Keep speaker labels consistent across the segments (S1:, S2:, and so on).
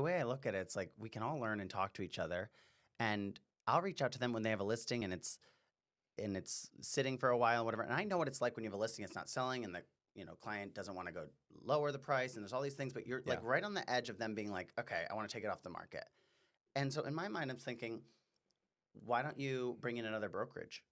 S1: The way I look at it, it's like we can all learn and talk to each other, and I'll reach out to them when they have a listing and it's sitting for a while, whatever. And I know what it's like when you have a listing, it's not selling, and the client doesn't want to go lower the price, and there's all these things, but you're
S2: Yeah.
S1: like right on the edge of them being like, okay, I want to take it off the market. And so in my mind, I'm thinking, why don't you bring in another brokerage?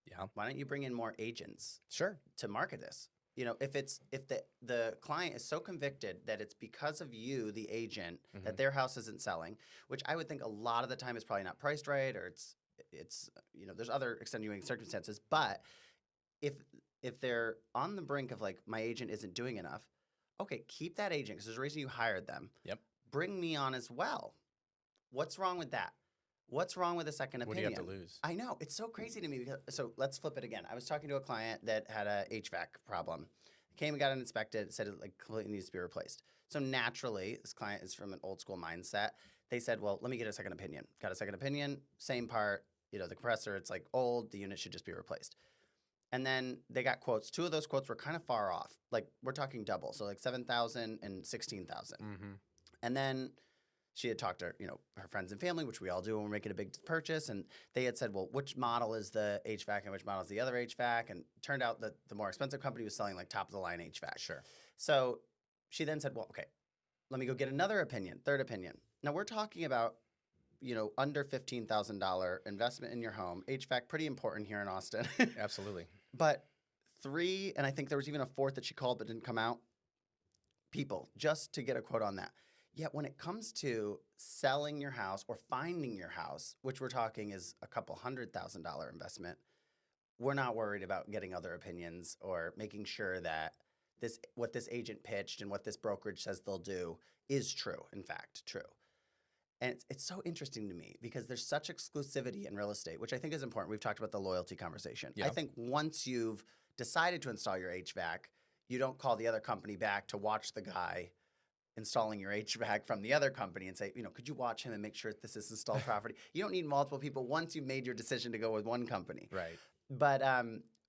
S2: Yeah.
S1: Why don't you bring in more agents
S2: Sure.
S1: to market this? If the client is so convicted that it's because of you, the agent, that their house isn't selling, which I would think a lot of the time is probably not priced right, or it's there's other extenuating circumstances. But if they're on the brink of like, my agent isn't doing enough, okay, keep that agent because there's a reason you hired them.
S2: Yep.
S1: Bring me on as well. What's wrong with that? What's wrong with a second
S2: What do
S1: opinion?
S2: you have to lose?
S1: I know. It's so crazy to me so let's flip it again. I was talking to a client that had a HVAC problem. Came and got it inspected, said it like completely needs to be replaced. So naturally, this client is from an old school mindset. They said, well, let me get a second opinion. Got a second opinion, same part, the compressor, it's like old, the unit should just be replaced. And then they got quotes. Two of those quotes were kind of far off. Like we're talking double. So like 7,000 and 16,000. And then she had talked to her friends and family, which we all do when we're making a big purchase, and they had said, well, which model is the HVAC and which model is the other HVAC? And it turned out that the more expensive company was selling like top of the line HVAC.
S2: Sure.
S1: So she then said, well, okay, let me go get another opinion, third opinion. Now we're talking about under $15,000 investment in your home. HVAC, pretty important here in Austin.
S2: Absolutely.
S1: But three, and I think there was even a fourth that she called but didn't come out, people just to get a quote on that. Yet when it comes to selling your house or finding your house, which we're talking is a couple $100,000 investment, we're not worried about getting other opinions or making sure that what this agent pitched and what this brokerage says they'll do is true, in fact, true. And it's so interesting to me because there's such exclusivity in real estate, which I think is important. We've talked about the loyalty conversation.
S2: Yeah.
S1: I think once you've decided to install your HVAC, you don't call the other company back to watch the guy installing your HVAC from the other company and say, could you watch him and make sure this is installed properly? You don't need multiple people once you've made your decision to go with one company.
S2: Right.
S1: But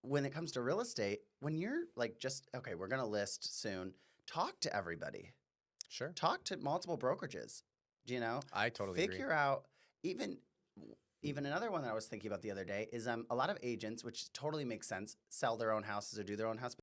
S1: when it comes to real estate, when you're like okay, we're going to list soon, talk to everybody.
S2: Sure.
S1: Talk to multiple brokerages,
S2: I totally agree.
S1: Figure out even another one that I was thinking about the other day is a lot of agents, which totally makes sense, sell their own houses or do their own house